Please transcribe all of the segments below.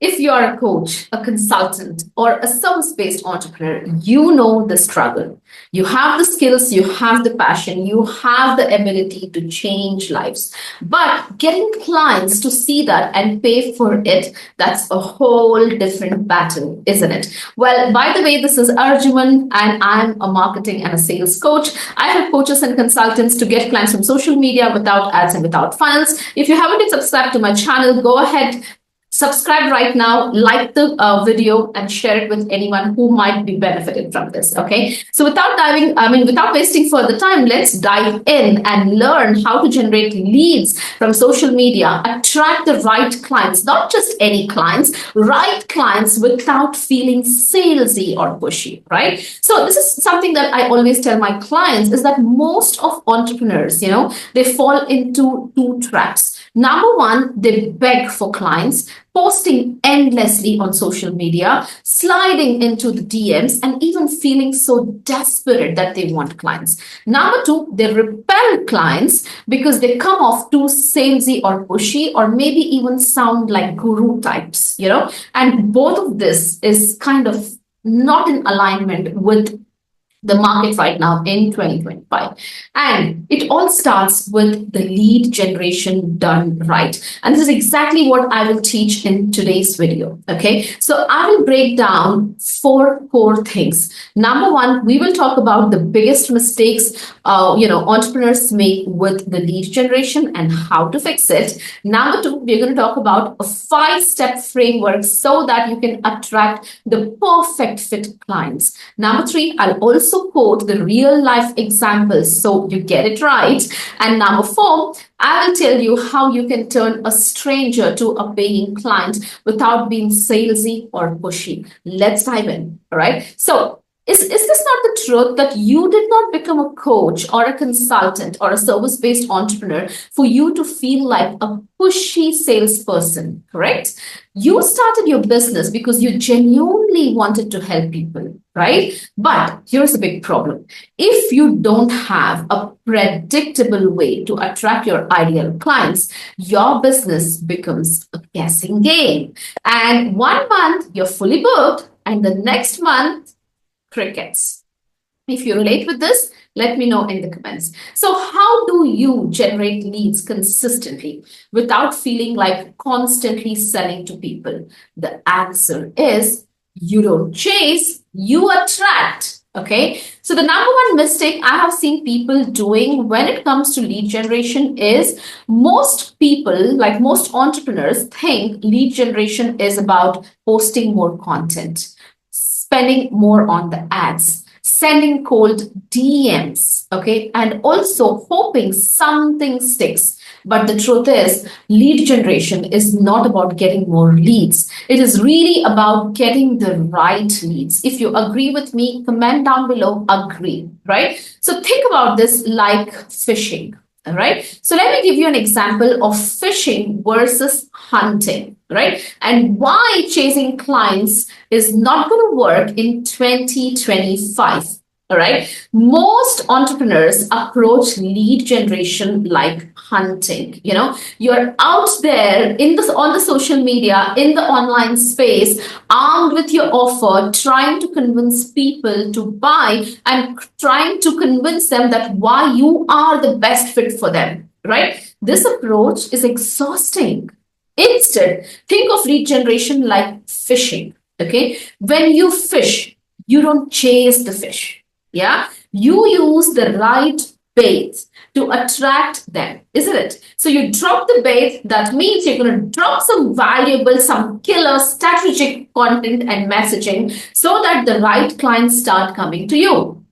If you're a coach, a consultant, or a service based entrepreneur, you know the struggle. You have the skills, you have the passion, you have the ability to change lives. But getting clients to see that and pay for it, that's a whole different battle, isn't it? Well, by the way, this is Arjuman, and I'm a marketing and a sales coach. I help coaches and consultants to get clients from social media without ads and without funnels. If you haven't yet subscribed to my channel, go ahead, subscribe right now, like the video, and share it with anyone who might be benefited from this. Okay, so without wasting further time, let's dive in and learn how to generate leads from social media, attract the right clients, not just any clients, right clients, without feeling salesy or pushy, right? So this is something that I always tell my clients, is that most of entrepreneurs, they fall into two traps. Number one, they beg for clients, posting endlessly on social media, sliding into the DMs, and even feeling so desperate that they want clients. Number two, they repel clients because they come off too salesy or pushy, or maybe even sound like guru types, and both of this is kind of not in alignment with the market right now in 2025. And it all starts with the lead generation done right. And this is exactly what I will teach in today's video. Okay, so I will break down four core things. Number one, we will talk about the biggest mistakes entrepreneurs make with the lead generation and how to fix it. Number two, we're going to talk about a 5-step framework so that you can attract the perfect fit clients. Number three, I'll also quote the real life examples so you get it right. And number four, I will tell you how you can turn a stranger to a paying client without being salesy or pushy. Let's dive in. All right. So, is this not the truth that you did not become a coach or a consultant or a service based entrepreneur for you to feel like a pushy salesperson, correct? You started your business because you genuinely wanted to help people, right? But here's a big problem. If you don't have a predictable way to attract your ideal clients, your business becomes a guessing game. And 1 month you're fully booked, and the next month, crickets. If you relate with this, let me know in the comments. So, how do you generate leads consistently without feeling like constantly selling to people? The answer is you don't chase, you attract. Okay, so the number one mistake I have seen people doing when it comes to lead generation is most people, like most entrepreneurs, think lead generation is about posting more content, spending more on the ads, sending cold DMs, okay, and also hoping something sticks. But the truth is, lead generation is not about getting more leads. It is really about getting the right leads. If you agree with me, comment down below, agree, right? So think about this like fishing. All right. So let me give you an example of fishing versus hunting, right? And why chasing clients is not going to work in 2025. All right. Most entrepreneurs approach lead generation like hunting. You're out there on the social media, in the online space, armed with your offer, trying to convince people to buy and trying to convince them that why you are the best fit for them. Right. This approach is exhausting. Instead, think of lead generation like fishing. Okay. When you fish, you don't chase the fish. Yeah. You use the right bait to attract them, isn't it? So you drop the bait, that means you're going to drop some valuable, some killer strategic content and messaging so that the right clients start coming to you.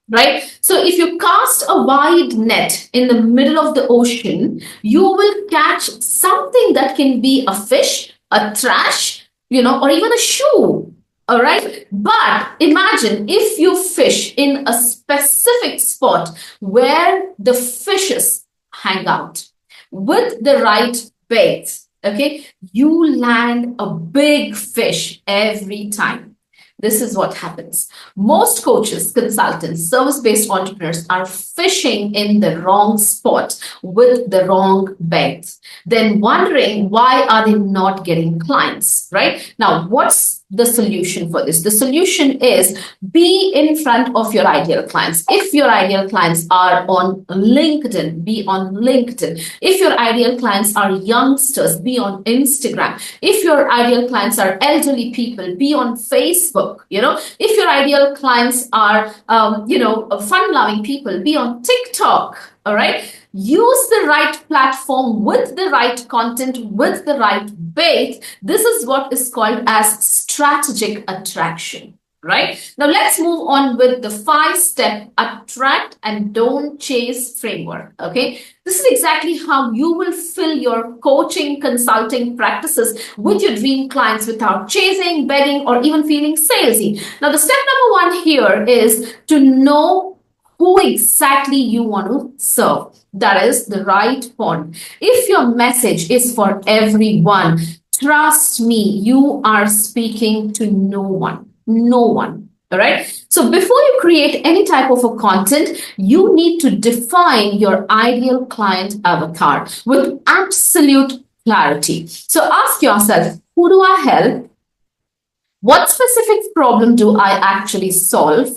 Right? So if you cast a wide net in the middle of the ocean, you will catch something that can be a fish, a trash, or even a shoe. All right. But imagine if you fish in a specific spot where the fishes hang out with the right bait. Okay. You land a big fish every time. this is what happens. Most coaches, consultants, service based entrepreneurs are fishing in the wrong spot with the wrong bait, then wondering why are they not getting clients, right? Now, what's the solution for this? The solution is be in front of your ideal clients. If your ideal clients are on LinkedIn, be on LinkedIn. If your ideal clients are youngsters, be on Instagram. If your ideal clients are elderly people, be on Facebook. If your ideal clients are fun-loving people, be on TikTok. All right. Use the right platform with the right content, with the right bait. This is what is called as strategic attraction. Right? Now let's move on with the 5-step attract and don't chase framework. Okay. This is exactly how you will fill your coaching, consulting practices with your dream clients without chasing, begging, or even feeling salesy. Now, the step number 1 here is to know who exactly you want to serve. That is the right point. If your message is for everyone, trust me, you are speaking to no one. No one. All right. So before you create any type of a content, you need to define your ideal client avatar with absolute clarity. So ask yourself, who do I help? What specific problem do I actually solve?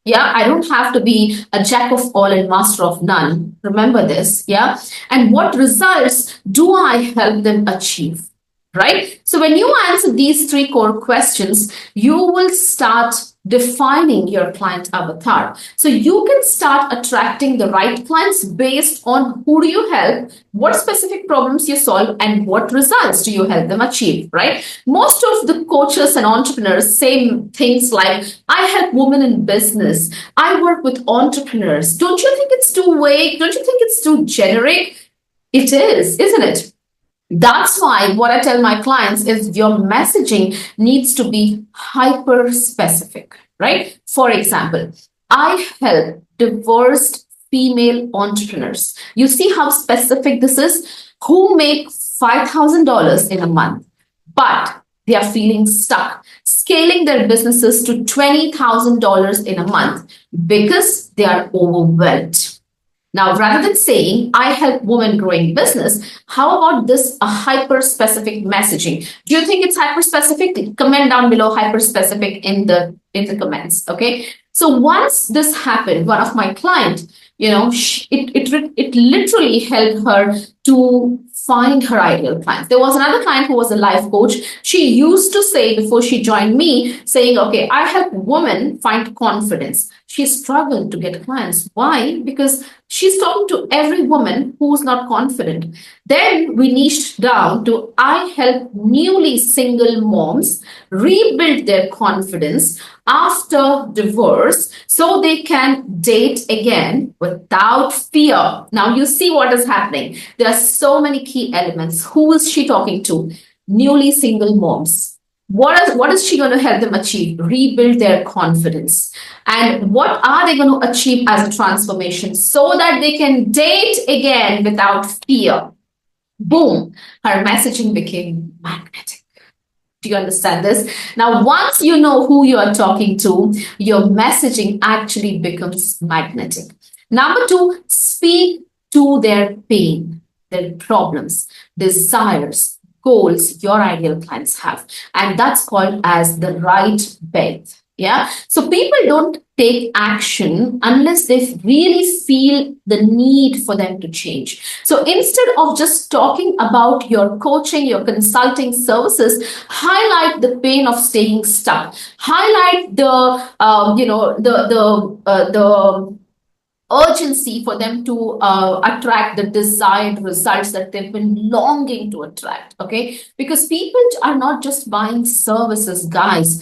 Yeah, I don't have to be a jack of all and master of none. Remember this. Yeah. And what results do I help them achieve? Right? So when you answer these 3 core questions, you will start defining your client avatar. So you can start attracting the right clients based on who do you help, what specific problems you solve, and what results do you help them achieve, right? Most of the coaches and entrepreneurs say things like, I help women in business. I work with entrepreneurs. Don't you think it's too vague? Don't you think it's too generic? It is, isn't it? That's why what I tell my clients is your messaging needs to be hyper specific, right? For example, I help divorced female entrepreneurs. You see how specific this is? Who make $5,000 in a month, but they are feeling stuck, scaling their businesses to $20,000 in a month because they are overwhelmed. Now, rather than saying, I help women growing business, how about this a hyper-specific messaging? Do you think it's hyper-specific? Comment down below hyper-specific in the comments, okay? So once this happened, one of my clients, it literally helped her to find her ideal clients. There was another client who was a life coach. She used to say before she joined me, saying, okay, I help women find confidence. She struggled to get clients. Why? Because she's talking to every woman who's not confident. Then we niched down to I help newly single moms rebuild their confidence after divorce so they can date again without fear. Now you see what is happening. There are so many key elements. Who is she talking to? Newly single moms. What is she going to help them achieve? Rebuild their confidence. And what are they going to achieve as a transformation so that they can date again without fear? Boom, her messaging became magnetic. Do you understand this? Now, once you know who you are talking to, your messaging actually becomes magnetic. Number 2, speak to their pain, their problems, desires, goals your ideal clients have. And that's called as the right bet. Yeah. So people don't take action unless they really feel the need for them to change. So instead of just talking about your coaching, your consulting services, highlight the pain of staying stuck. Highlight the urgency for them to attract the desired results that they've been longing to attract. Okay, because people are not just buying services, guys.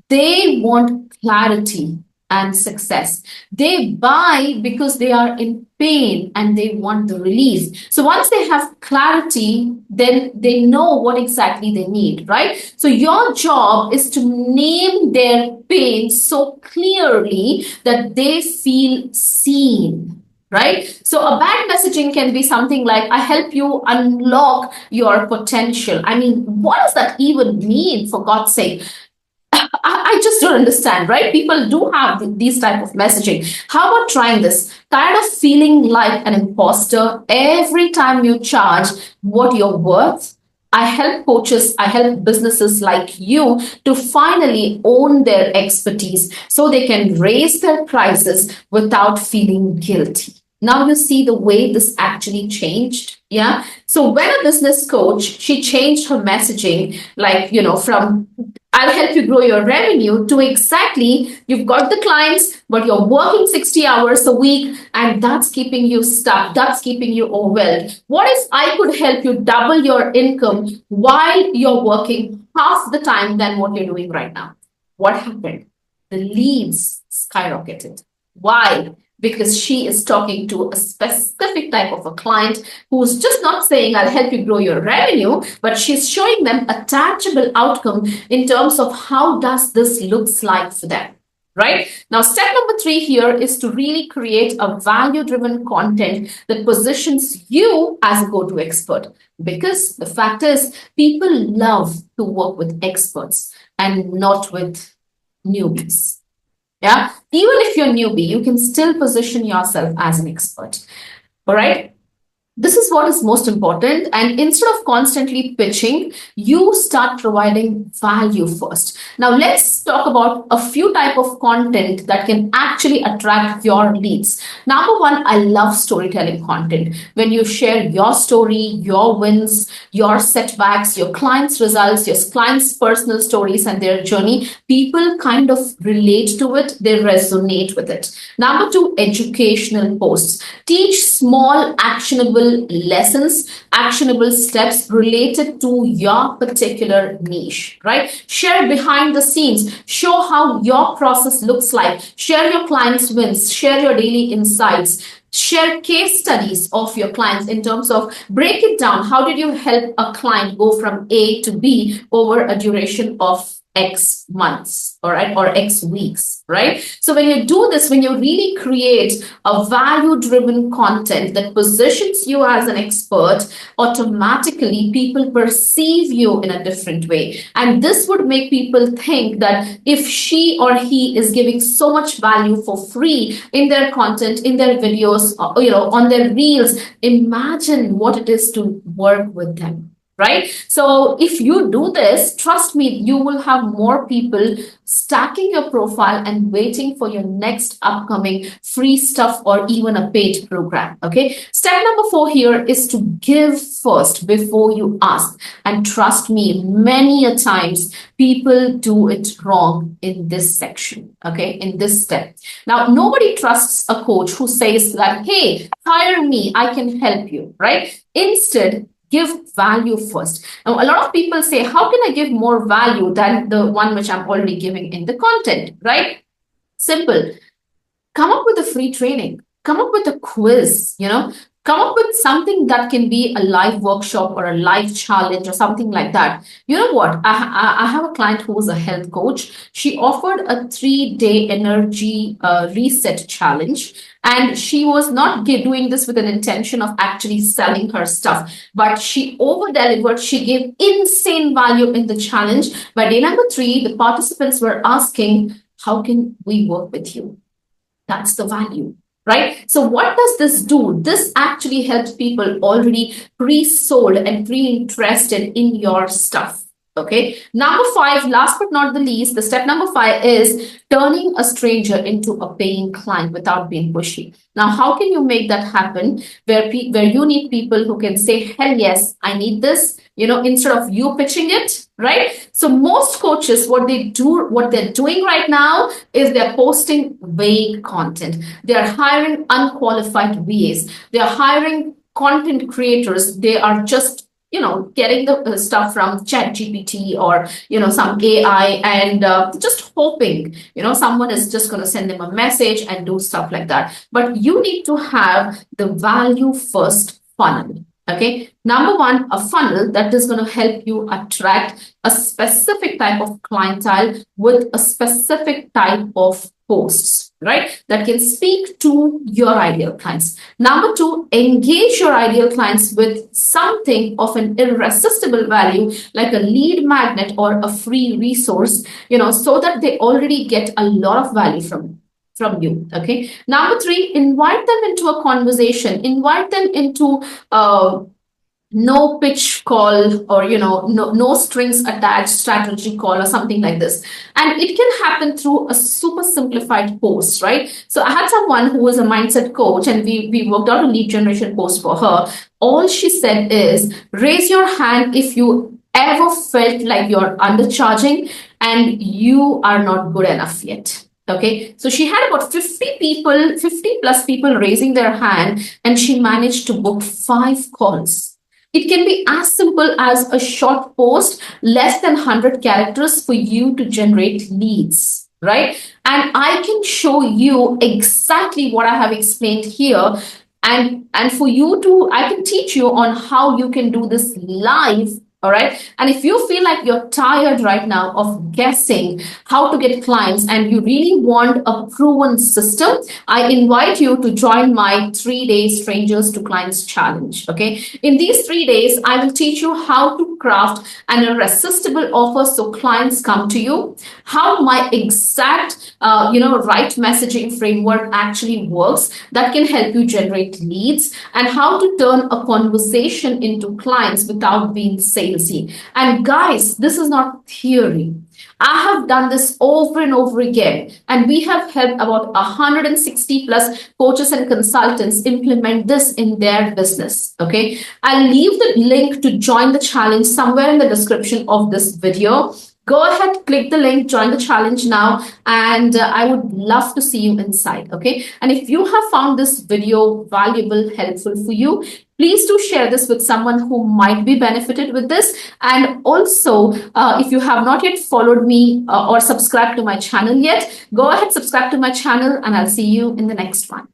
They want clarity and success. They buy because they are in pain and they want the relief. So once they have clarity, then they know what exactly they need, right? So your job is to name their pain so clearly that they feel seen. Right? So a bad messaging can be something like, I help you unlock your potential. I mean, what does that even mean, for God's sake? I just don't understand, right? People do have these type of messaging. How about trying this? Tired of feeling like an imposter every time you charge what you're worth? I help coaches, I help businesses like you to finally own their expertise so they can raise their prices without feeling guilty. Now you see the way this actually changed. Yeah. So when a business coach, she changed her messaging, like, from I'll help you grow your revenue to exactly you've got the clients, but you're working 60 hours a week and that's keeping you stuck. That's keeping you overwhelmed. What if I could help you double your income while you're working half the time than what you're doing right now? What happened? The leads skyrocketed. Why? Because she is talking to a specific type of a client who's just not saying, I'll help you grow your revenue, but she's showing them a tangible outcome in terms of how does this looks like for them. Right now, step number 3 here is to really create a value-driven content that positions you as a go-to expert. Because the fact is, people love to work with experts and not with newbies. Yeah. Even if you're newbie, you can still position yourself as an expert. All right. This is what is most important. And instead of constantly pitching, you start providing value first. Now, let's talk about a few type of content that can actually attract your leads. Number one, I love storytelling content. When you share your story, your wins, your setbacks, your clients' results, your clients' personal stories and their journey, people kind of relate to it. They resonate with it. Number two, educational posts. Teach small, actionable lessons, actionable steps related to your particular niche, right? Share behind the scenes, show how your process looks like, share your clients' wins, share your daily insights, share case studies of your clients in terms of break it down. How did you help a client go from A to B over a duration of X months, all right, or X weeks, right? So when you do this, when you really create a value-driven content that positions you as an expert, automatically people perceive you in a different way. And this would make people think that if she or he is giving so much value for free in their content, in their videos, on their reels, imagine what it is to work with them. Right? So if you do this, trust me, you will have more people stacking your profile and waiting for your next upcoming free stuff or even a paid program. Okay. Step number 4 here is to give first before you ask. And trust me, many a times people do it wrong in this section. Okay. In this step. Now, nobody trusts a coach who says that, hey, hire me, I can help you. Right? Instead, give value first. Now, a lot of people say, how can I give more value than the one which I'm already giving in the content, right? Simple. Come up with a free training. Come up with a quiz, come up with something that can be a live workshop or a live challenge or something like that. You know what? I have a client who is a health coach. She offered a 3-day energy reset challenge. And she was not doing this with an intention of actually selling her stuff, but she over-delivered. She gave insane value in the challenge. By day number 3, the participants were asking, how can we work with you? That's the value, right? So what does this do? This actually helps people already pre-sold and pre-interested in your stuff. Okay. Number 5, last but not the least, the step number 5 is turning a stranger into a paying client without being pushy. Now, how can you make that happen where you need people who can say, hell yes, I need this, instead of you pitching it, right? So most coaches, what they're doing right now is they're posting vague content. They're hiring unqualified VAs. They're hiring content creators. They are just getting the stuff from ChatGPT or, some AI and just hoping, someone is just going to send them a message and do stuff like that. But you need to have the value first funnel. Okay. Number 1, a funnel that is going to help you attract a specific type of clientele with a specific type of posts. right? That can speak to your ideal clients. Number two, engage your ideal clients with something of an irresistible value, like a lead magnet or a free resource, so that they already get a lot of value from you. Okay. Number three, invite them into a conversation, invite them into no pitch call, or no strings attached strategy call, or something like this. And it can happen through a super simplified post, right? So I had someone who was a mindset coach, and we worked out a lead generation post for her. All she said is, raise your hand if you ever felt like you're undercharging and you are not good enough yet. Okay, so she had about 50 people, 50 plus people raising their hand, and she managed to book 5 calls. It can be as simple as a short post, less than 100 characters, for you to generate leads, right? And I can show you exactly what I have explained here. And for you to, I can teach you on how you can do this live. All right. And if you feel like you're tired right now of guessing how to get clients and you really want a proven system, I invite you to join my 3-day Strangers to Clients challenge. Okay. In these 3 days, I will teach you how to craft an irresistible offer so clients come to you, how my exact, right messaging framework actually works that can help you generate leads, and how to turn a conversation into clients without being salesy. And guys, this is not theory. I have done this over and over again, and we have helped about 160 plus coaches and consultants implement this in their business. Okay, I'll leave the link to join the challenge somewhere in the description of this video. Go ahead, click the link, join the challenge now, and I would love to see you inside. Okay, and if you have found this video valuable, helpful for you, please do share this with someone who might be benefited with this. And also, if you have not yet followed me or subscribed to my channel yet, go ahead, subscribe to my channel, and I'll see you in the next one.